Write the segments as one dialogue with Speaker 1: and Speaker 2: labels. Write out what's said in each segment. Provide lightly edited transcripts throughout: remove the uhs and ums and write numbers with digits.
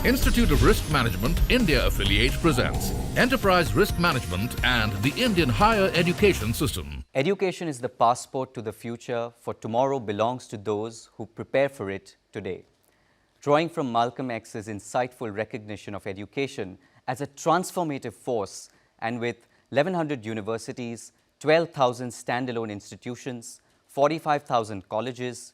Speaker 1: Institute of Risk Management India affiliate presents Enterprise Risk Management and the Indian Higher Education System.
Speaker 2: Education is the passport to the future, for tomorrow belongs to those who prepare for it today. Drawing from Malcolm X's insightful recognition of education as a transformative force, and with 1,100 universities, 12,000 standalone institutions, 45,000 colleges,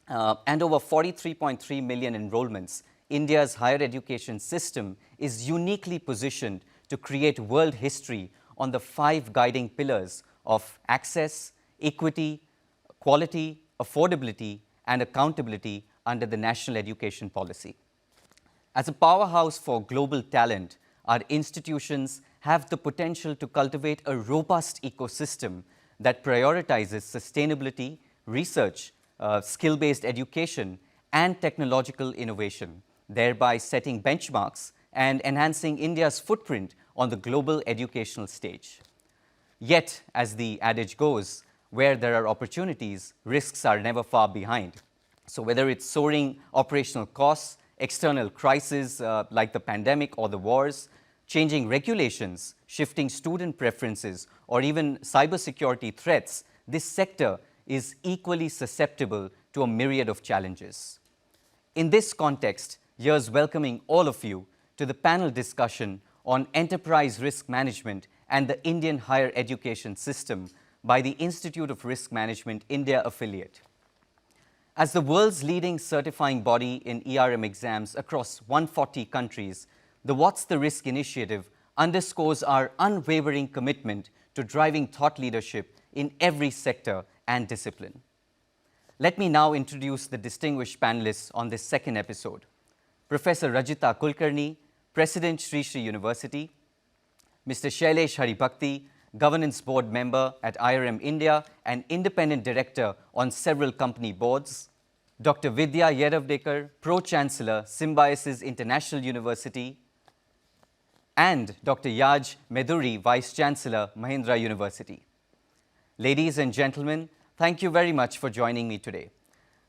Speaker 2: and over 43.3 million enrollments, India's higher education system is uniquely positioned to create world history on the 5 guiding pillars of access, equity, quality, affordability, and accountability under the National Education Policy. As a powerhouse for global talent, our institutions have the potential to cultivate a robust ecosystem that prioritizes sustainability, research, skill-based education, and technological innovation, thereby setting benchmarks and enhancing India's footprint on the global educational stage. Yet, as the adage goes, where there are opportunities, risks are never far behind. So whether it's soaring operational costs, external crises like the pandemic or the wars, changing regulations, shifting student preferences, or even cybersecurity threats, this sector is equally susceptible to a myriad of challenges. In this context, here's welcoming all of you to the panel discussion on enterprise risk management and the Indian higher education system by the Institute of Risk Management India affiliate. As the world's leading certifying body in IRM exams across 140 countries, the What's the Risk initiative underscores our unwavering commitment to driving thought leadership in every sector and discipline. Let me now introduce the distinguished panelists on this second episode. Professor Rajita Kulkarni, President Sri Sri University, Mr. Shailesh Haribhakti, Governance Board Member at IRM India and Independent Director on several company boards, Dr. Vidya Yeravdekar, Pro-Chancellor, Symbiosis International University, and Dr. Yaj Meduri, Vice-Chancellor, Mahindra University. Ladies and gentlemen, thank you very much for joining me today.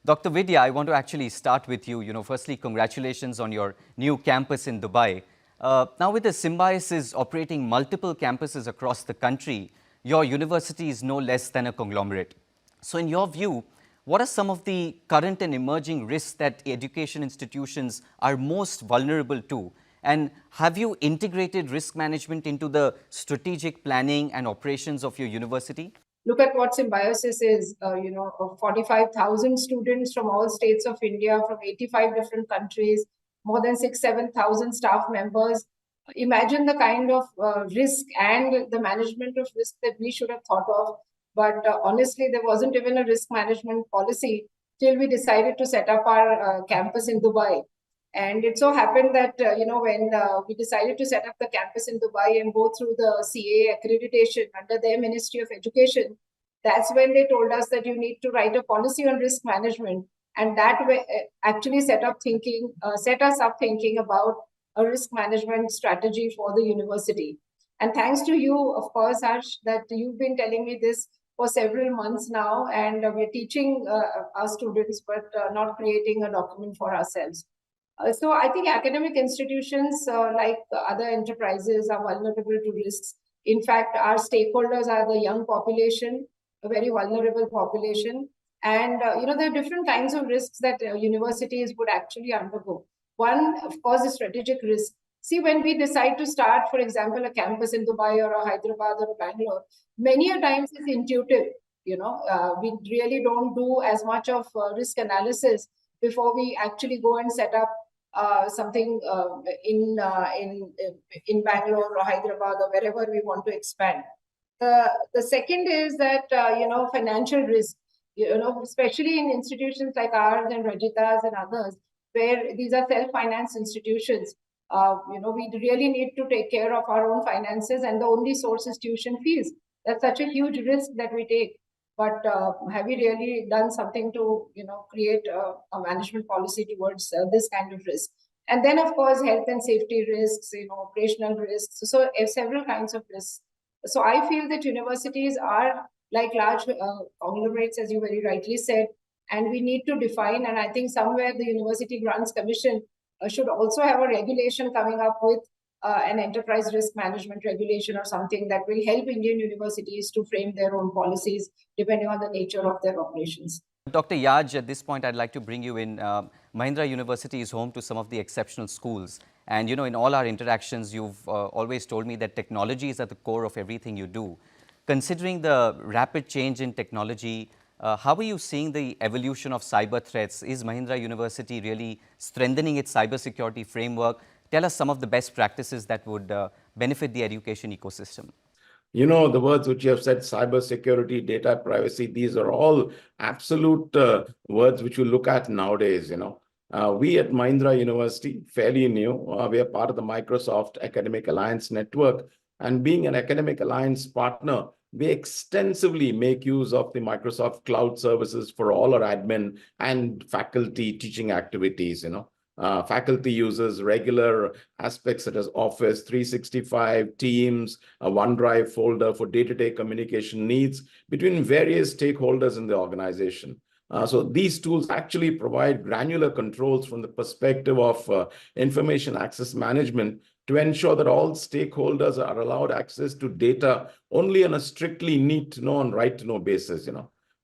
Speaker 2: Dr. Vidya, I want to actually start with you. Firstly, congratulations on your new campus in Dubai. Now, with the Symbiosis operating multiple campuses across the country, your university is no less than a conglomerate. So, in your view, what are some of the current and emerging risks that education institutions are most vulnerable to? And have you integrated risk management into the strategic planning and operations of your university?
Speaker 3: Look at what Symbiosis is, of 45,000 students from all states of India, from 85 different countries, more than 7,000 staff members. Imagine the kind of risk and the management of risk that we should have thought of. But honestly, there wasn't even a risk management policy till we decided to set up our campus in Dubai. And it so happened that, when we decided to set up the campus in Dubai and go through the CA accreditation under their Ministry of Education, that's when they told us that you need to write a policy on risk management. And that way actually set us up thinking about a risk management strategy for the university. And thanks to you, of course, Harsh, that you've been telling me this for several months now, and we're teaching our students, but not creating a document for ourselves. So I think academic institutions, like other enterprises, are vulnerable to risks. In fact, our stakeholders are the young population, a very vulnerable population. And, there are different kinds of risks that universities would actually undergo. One, of course, is strategic risk. See, when we decide to start, for example, a campus in Dubai or a Hyderabad or a Bangalore, many a times it's intuitive. We really don't do as much of risk analysis before we actually go and set up something in Bangalore or Hyderabad or wherever we want to expand. The second is that financial risk. Especially in institutions like ours and Rajita's and others, where these are self-financed institutions. We really need to take care of our own finances, and the only source is tuition fees. That's such a huge risk that we take. But have we really done something to, create a management policy towards this kind of risk? And then, of course, health and safety risks, operational risks. So several kinds of risks. So I feel that universities are like large conglomerates, as you very rightly said, and we need to define. And I think somewhere the University Grants Commission should also have a regulation coming up with an enterprise risk management regulation or something that will help Indian universities to frame their own policies depending on the nature of their operations.
Speaker 2: Dr. Yaj, at this point, I'd like to bring you in. Mahindra University is home to some of the exceptional schools. And, in all our interactions, you've always told me that technology is at the core of everything you do. Considering the rapid change in technology, how are you seeing the evolution of cyber threats? Is Mahindra University really strengthening its cybersecurity framework? Tell us some of the best practices that would benefit the education ecosystem.
Speaker 4: The words which you have said, cybersecurity, data privacy, these are all absolute words which you look at nowadays. We at Mahindra University, fairly new, we are part of the Microsoft Academic Alliance Network. And being an Academic Alliance partner, we extensively make use of the Microsoft Cloud services for all our admin and faculty teaching activities. Faculty uses regular aspects such as Office 365, Teams, a OneDrive folder for day-to-day communication needs between various stakeholders in the organization. So these tools actually provide granular controls from the perspective of information access management to ensure that all stakeholders are allowed access to data only on a strictly need-to-know and right-to-know basis.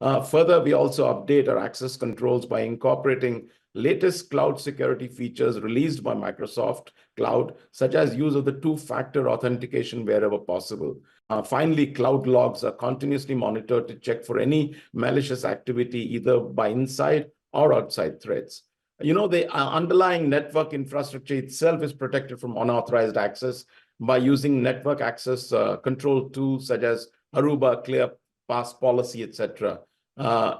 Speaker 4: Further, we also update our access controls by incorporating latest cloud security features released by Microsoft Cloud, such as use of the two-factor authentication wherever possible. Finally, cloud logs are continuously monitored to check for any malicious activity, either by inside or outside threats. The underlying network infrastructure itself is protected from unauthorized access by using network access control tools such as Aruba, ClearPass Policy, etc.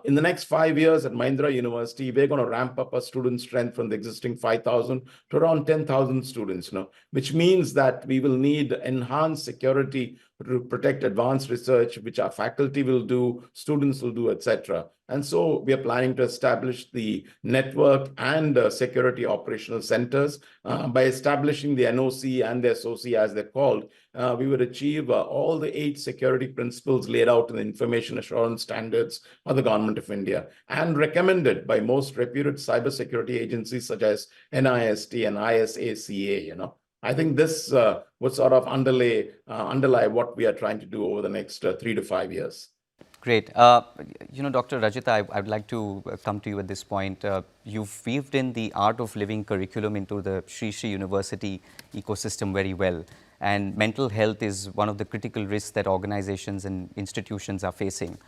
Speaker 4: In the next 5 years at Mahindra University, we're going to ramp up our student strength from the existing 5,000 to around 10,000 students, which means that we will need enhanced security to protect advanced research, which our faculty will do, students will do, etc. And so we are planning to establish the network and security operational centers. By establishing the NOC and the SOC, as they're called, we would achieve all the 8 security principles laid out in the information assurance standards of the Government of India and recommended by most reputed cybersecurity agencies such as NIST and ISACA. I think this would sort of underlie what we are trying to do over the next 3 to 5 years.
Speaker 2: Great. Dr. Rajita, I would like to come to you at this point. You've weaved in the art of living curriculum into the Sri Sri University ecosystem very well. And mental health is one of the critical risks that organizations and institutions are facing.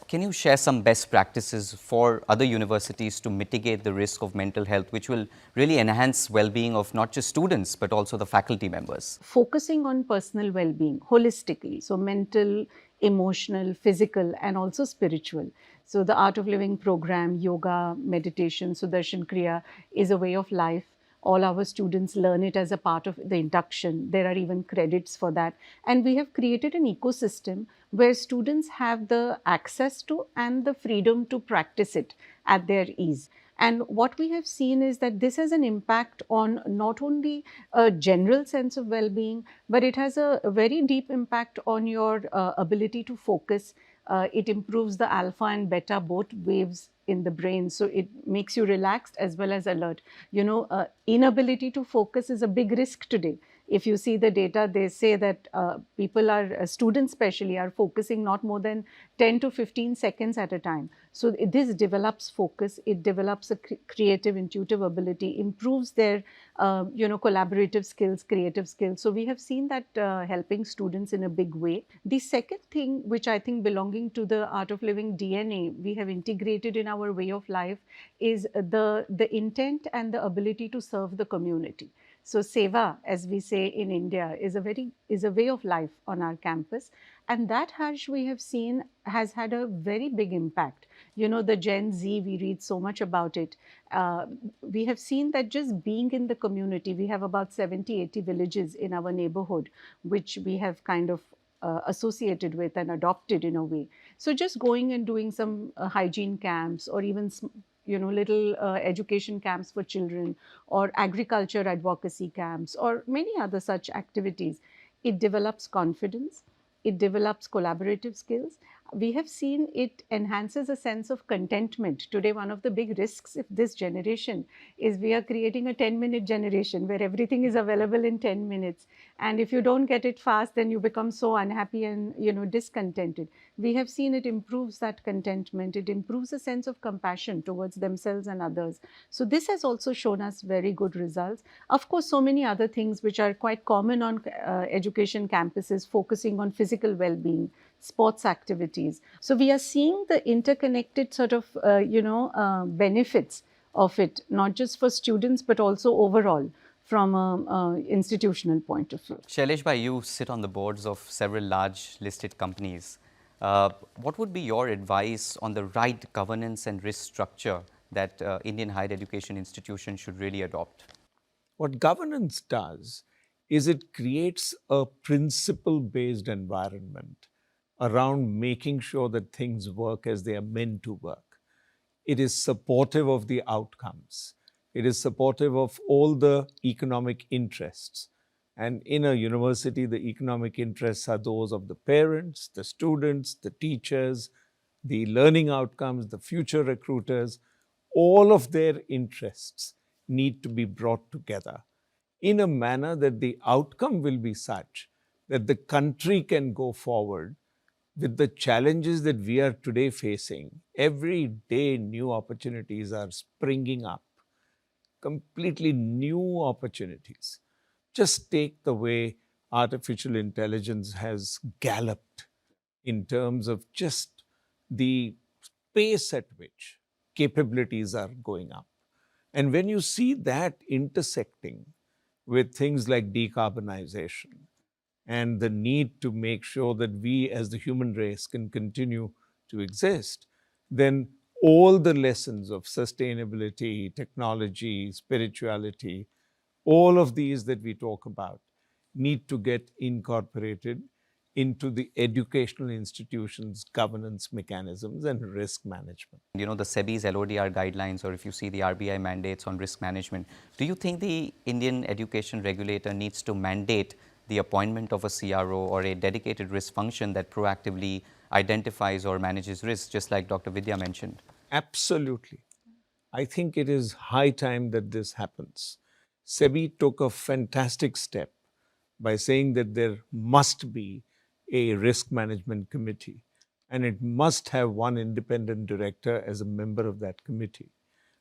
Speaker 2: Can you share some best practices for other universities to mitigate the risk of mental health, which will really enhance well-being of not just students, but also the faculty members?
Speaker 5: Focusing on personal well-being holistically, so mental, emotional, physical, and also spiritual. So the Art of Living program, yoga, meditation, Sudarshan Kriya is a way of life. All our students learn it as a part of the induction. There are even credits for that. And we have created an ecosystem where students have the access to and the freedom to practice it at their ease. And what we have seen is that this has an impact on not only a general sense of well-being, but it has a very deep impact on your ability to focus. It improves the alpha and beta both waves in the brain, so it makes you relaxed as well as alert. Inability to focus is a big risk today. If you see the data, they say that students especially, are focusing not more than 10 to 15 seconds at a time. So this develops focus, it develops a creative, intuitive ability, improves their, collaborative skills, creative skills. So we have seen that helping students in a big way. The second thing, which I think belonging to the Art of Living DNA, we have integrated in our way of life, is the intent and the ability to serve the community. So seva, as we say in India, is a way of life on our campus, and that, Harsh, we have seen has had a very big impact. The Gen Z, we read so much about it. We have seen that just being in the community, we have about 70, 80 villages in our neighborhood, which we have kind of associated with and adopted in a way. So just going and doing some hygiene camps, or even little education camps for children, or agriculture advocacy camps, or many other such activities. It develops confidence, it develops collaborative skills. we have seen it enhances a sense of contentment. Today, one of the big risks of this generation is we are creating a 10-minute generation where everything is available in 10 minutes. And if you don't get it fast, then you become so unhappy and, discontented. We have seen it improves that contentment. It improves a sense of compassion towards themselves and others. So this has also shown us very good results. Of course, so many other things which are quite common on education campuses, focusing on physical well-being, sports activities. So we are seeing the interconnected sort of, benefits of it, not just for students, but also overall from an institutional point of view.
Speaker 2: Shailesh bhai, you sit on the boards of several large listed companies. What would be your advice on the right governance and risk structure that Indian higher education institutions should really adopt?
Speaker 6: What governance does is it creates a principle-based environment around making sure that things work as they are meant to work. It is supportive of the outcomes. It is supportive of all the economic interests. And in a university, the economic interests are those of the parents, the students, the teachers, the learning outcomes, the future recruiters. All of their interests need to be brought together in a manner that the outcome will be such that the country can go forward with the challenges that we are today facing. Every day, new opportunities are springing up, completely new opportunities. Just take the way artificial intelligence has galloped in terms of just the pace at which capabilities are going up. And when you see that intersecting with things like decarbonization and the need to make sure that we as the human race can continue to exist, then all the lessons of sustainability, technology, spirituality, all of these that we talk about need to get incorporated into the educational institutions' governance mechanisms and risk management.
Speaker 2: The SEBI's LODR guidelines, or if you see the RBI mandates on risk management, do you think the Indian education regulator needs to mandate the appointment of a CRO or a dedicated risk function that proactively identifies or manages risks, just like Dr. Vidya mentioned?
Speaker 6: Absolutely. I think it is high time that this happens. SEBI took a fantastic step by saying that there must be a risk management committee and it must have one independent director as a member of that committee.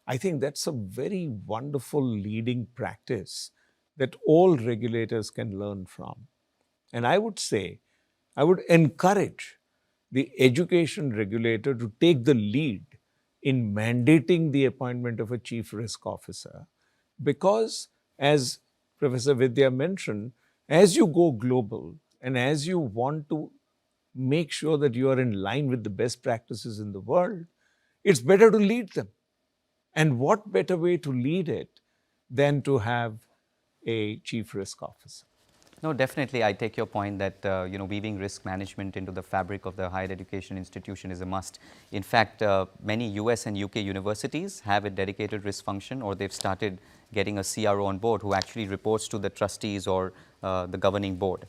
Speaker 6: I think that's a very wonderful leading practice that all regulators can learn from. And I would say, I would encourage the education regulator to take the lead in mandating the appointment of a chief risk officer because, as Professor Vidya mentioned, as you go global and as you want to make sure that you are in line with the best practices in the world, it's better to lead them. And what better way to lead it than to have a chief risk officer?
Speaker 2: No, definitely. I take your point that weaving risk management into the fabric of the higher education institution is a must. In fact, many US and UK universities have a dedicated risk function, or they've started getting a CRO on board who actually reports to the trustees or the governing board.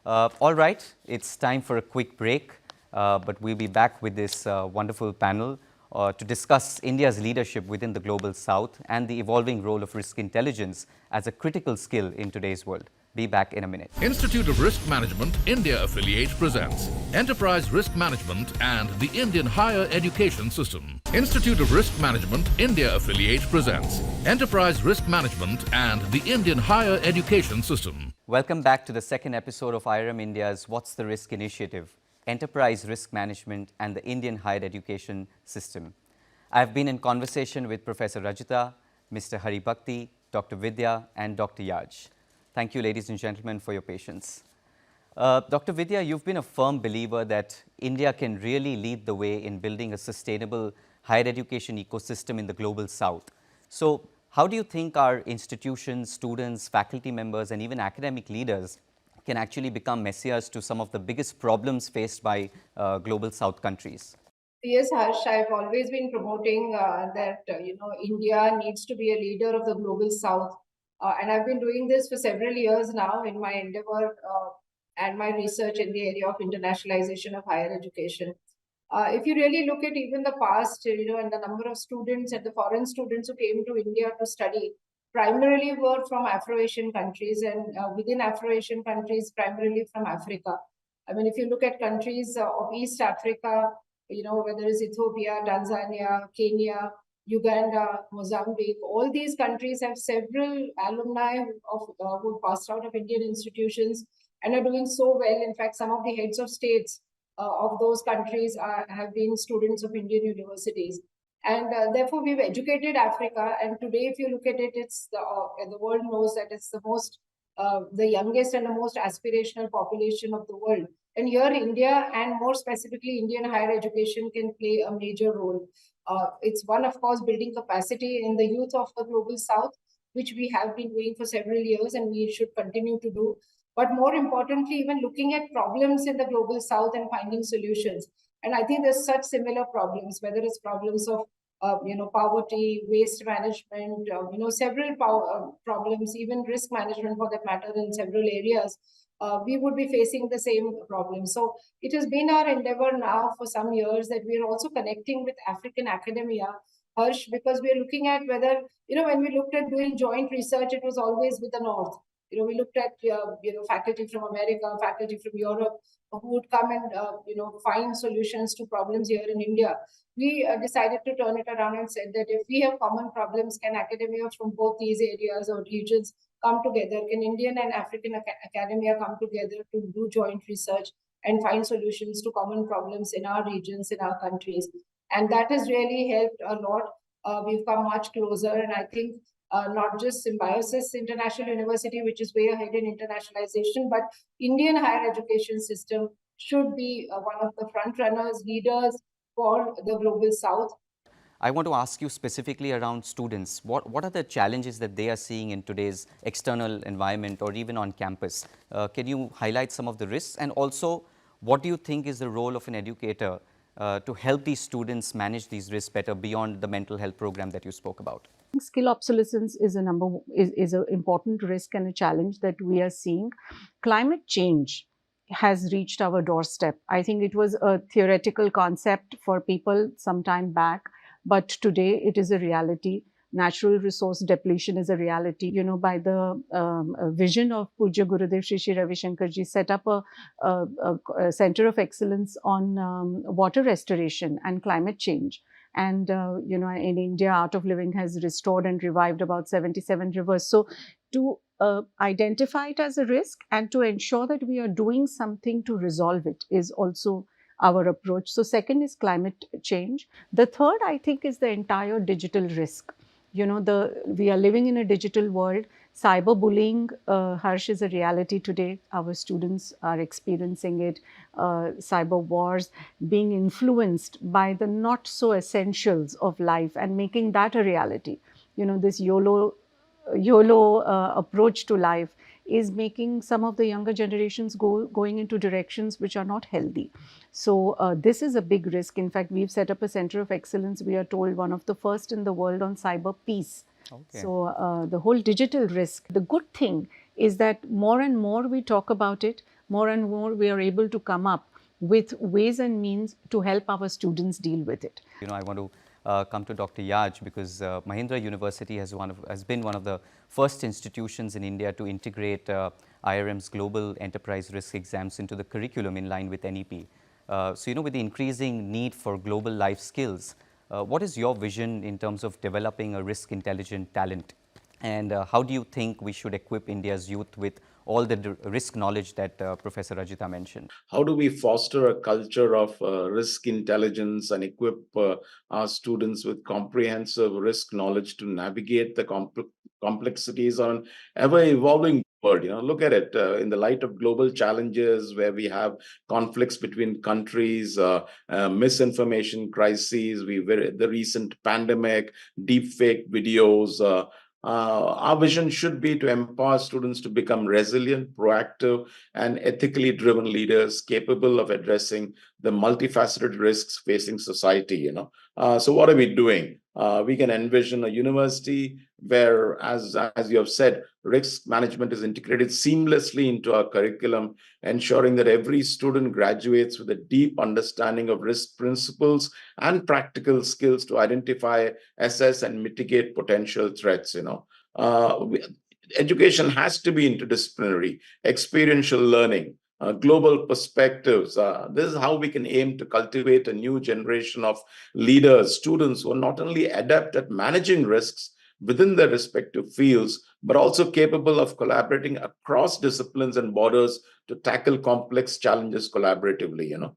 Speaker 2: All right, it's time for a quick break, but we'll be back with this wonderful panel to discuss India's leadership within the global south and the evolving role of risk intelligence as a critical skill in today's world. Be back in a minute.
Speaker 1: Institute of Risk Management India affiliate presents Enterprise Risk Management and the Indian Higher Education System. Institute of Risk Management India affiliate presents Enterprise Risk Management and the Indian Higher Education System.
Speaker 2: Welcome back to the second episode of IRM India's What's the Risk initiative, Enterprise Risk Management and the Indian Higher Education System. I've been in conversation with Professor Rajita, Mr. Hari Bhakti, Dr. Vidya and Dr. Yaj. Thank you, ladies and gentlemen, for your patience. Dr. Vidya, you've been a firm believer that India can really lead the way in building a sustainable higher education ecosystem in the global south. So, how do you think our institutions, students, faculty members, and even academic leaders can actually become messiahs to some of the biggest problems faced by global south countries?
Speaker 3: Yes, Harsh, I've always been promoting that, India needs to be a leader of the global south. And I've been doing this for several years now in my endeavor and my research in the area of internationalization of higher education. If you really look at even the past, and the number of students and the foreign students who came to India to study, primarily were from Afro-Asian countries, and within Afro-Asian countries, primarily from Africa. I mean, if you look at countries of East Africa, whether it's Ethiopia, Tanzania, Kenya, Uganda, Mozambique, all these countries have several alumni who passed out of Indian institutions and are doing so well. In fact, some of the heads of states of those countries have been students of Indian universities. And therefore, we've educated Africa. And today, if you look at it, it's the world knows that it's the youngest and the most aspirational population of the world. And here, India, and more specifically, Indian higher education can play a major role. It's one, of course, building capacity in the youth of the global south, which we have been doing for several years and we should continue to do. But more importantly, even looking at problems in the global south and finding solutions. And I think there's such similar problems, whether it's problems of poverty, waste management, several problems, even risk management for that matter in several areas. We would be facing the same problem. So it has been our endeavor now for some years that we are also connecting with African academia, Harsh, because we are looking at whether, when we looked at doing joint research, it was always with the North. We looked at, faculty from America, faculty from Europe, who would come and, find solutions to problems here in India. We decided to turn it around and said that if we have common problems, can academia from both these areas or regions come together? Can Indian and African academia come together to do joint research and find solutions to common problems in our regions, in our countries? And that has really helped a lot. We've come much closer, and I think not just Symbiosis International University, which is way ahead in internationalization, but Indian higher education system should be one of the front runners, leaders for the global south.
Speaker 2: I want to ask you specifically around students. What are the challenges that they are seeing in today's external environment or even on campus? Can you highlight some of the risks? And also, what do you think is the role of an educator to help these students manage these risks better beyond the mental health program that you spoke about?
Speaker 5: Skill obsolescence is an important risk and a challenge that we are seeing. Climate change has reached our doorstep. I think it was a theoretical concept for people some time back, but today it is a reality. Natural resource depletion is a reality. By the vision of Pujya Gurudev Shri Shri Ravi Shankar ji, set up a center of excellence on water restoration and climate change. And in India, Art of Living has restored and revived about 77 rivers. So to identify it as a risk and to ensure that we are doing something to resolve it is also our approach. So second is climate change. The third, I think, is the entire digital risk. We are living in a digital world. Cyberbullying, Harsh, is a reality today. Our students are experiencing it. Cyber wars, being influenced by the not so essentials of life and making that a reality. This YOLO approach to life is making some of the younger generations going into directions which are not healthy. So this is a big risk. In fact, we've set up a center of excellence, we are told one of the first in the world on cyber peace. Okay. So the whole digital risk. The good thing is that more and more we talk about it, more and more we are able to come up with ways and means to help our students deal with it.
Speaker 2: I want to come to Dr. Yaj because Mahindra University has been one of the first institutions in India to integrate IRM's global enterprise risk exams into the curriculum in line with NEP. So, with the increasing need for global life skills, what is your vision in terms of developing a risk intelligent talent? And how do you think we should equip India's youth with all the risk knowledge that Professor Rajita mentioned?
Speaker 4: How do we foster a culture of risk intelligence and equip our students with comprehensive risk knowledge to navigate the complexities on ever-evolving world? Look at it in the light of global challenges where we have conflicts between countries, misinformation crises, the recent pandemic, deep fake videos. Our vision should be to empower students to become resilient, proactive, and ethically driven leaders capable of addressing the multifaceted risks facing society. So what are we doing? We can envision a university where, as you have said, risk management is integrated seamlessly into our curriculum, ensuring that every student graduates with a deep understanding of risk principles and practical skills to identify, assess, and mitigate potential threats. Education has to be interdisciplinary, experiential learning, global perspectives. This is how we can aim to cultivate a new generation of leaders, students who are not only adept at managing risks within their respective fields, but also capable of collaborating across disciplines and borders to tackle complex challenges collaboratively.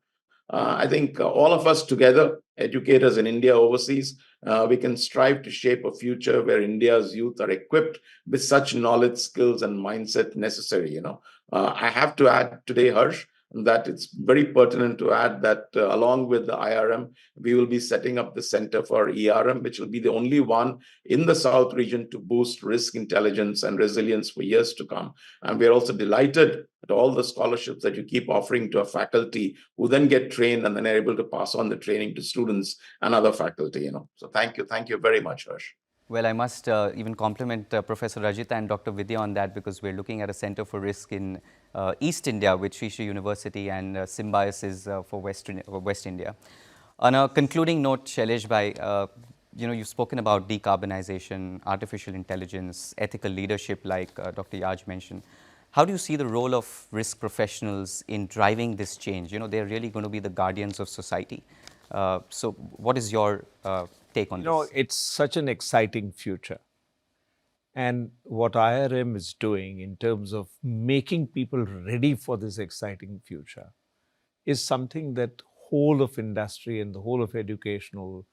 Speaker 4: I think all of us together, educators in India, overseas, we can strive to shape a future where India's youth are equipped with such knowledge, skills, and mindset necessary. I have to add today, Harsh, that it's very pertinent to add that along with the IRM, we will be setting up the Center for ERM, which will be the only one in the South region to boost risk intelligence and resilience for years to come. And we're also delighted at all the scholarships that you keep offering to our faculty, who then get trained and then are able to pass on the training to students and other faculty. So thank you very much, Harsh.
Speaker 2: Well, I must even compliment Professor Rajita and Dr. Vidya on that, because we're looking at a center for risk in East India with Sri Sri University, and Symbiosis for West India. On a concluding note, Shailesh bhai, you've spoken about decarbonization, artificial intelligence, ethical leadership, like Dr. Yaj mentioned. How do you see the role of risk professionals in driving this change? They're really going to be the guardians of society. So what is your take on this?
Speaker 6: It's such an exciting future. And what IRM is doing in terms of making people ready for this exciting future is something that whole of industry and the whole of educational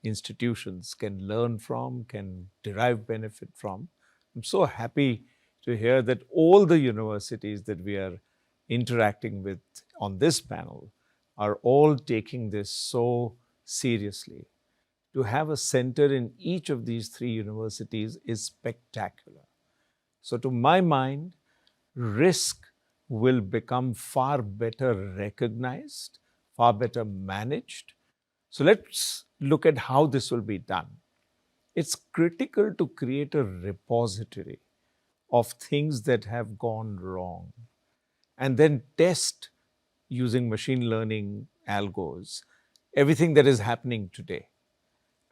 Speaker 6: institutions can learn from, can derive benefit from. I'm so happy to hear that all the universities that we are interacting with on this panel are all taking this so seriously. To have a center in each of these three universities is spectacular. So to my mind, risk will become far better recognized, far better managed. So let's look at how this will be done. It's critical to create a repository of things that have gone wrong, and then test using machine learning algos everything that is happening today.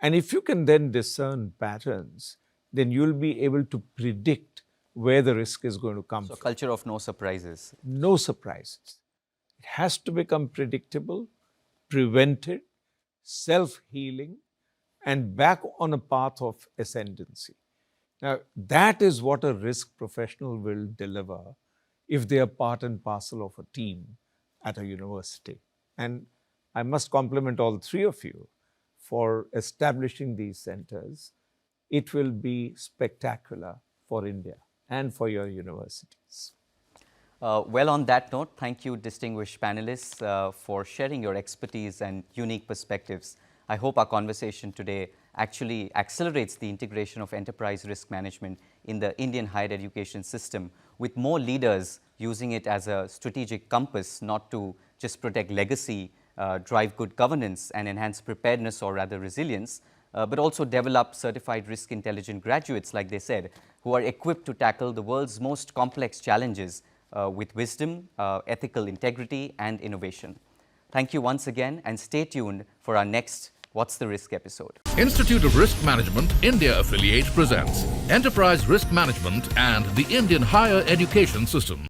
Speaker 6: And if you can then discern patterns, then you'll be able to predict where the risk is going to come from.
Speaker 2: So culture of no surprises.
Speaker 6: No surprises. It has to become predictable, prevented, self-healing, and back on a path of ascendancy. Now, that is what a risk professional will deliver if they are part and parcel of a team at a university. And I must compliment all three of you for establishing these centers. It will be spectacular for India and for your universities.
Speaker 2: Well, on that note, thank you, distinguished panelists, for sharing your expertise and unique perspectives. I hope our conversation today actually accelerates the integration of enterprise risk management in the Indian higher education system, with more leaders using it as a strategic compass, not to just protect legacy, drive good governance, and enhance preparedness, or rather resilience, but also develop certified risk intelligent graduates, like they said, who are equipped to tackle the world's most complex challenges with wisdom, ethical integrity, and innovation. Thank you once again, and stay tuned for our next What's the Risk episode.
Speaker 1: Institute of Risk Management India Affiliate presents Enterprise Risk Management and the Indian Higher Education System.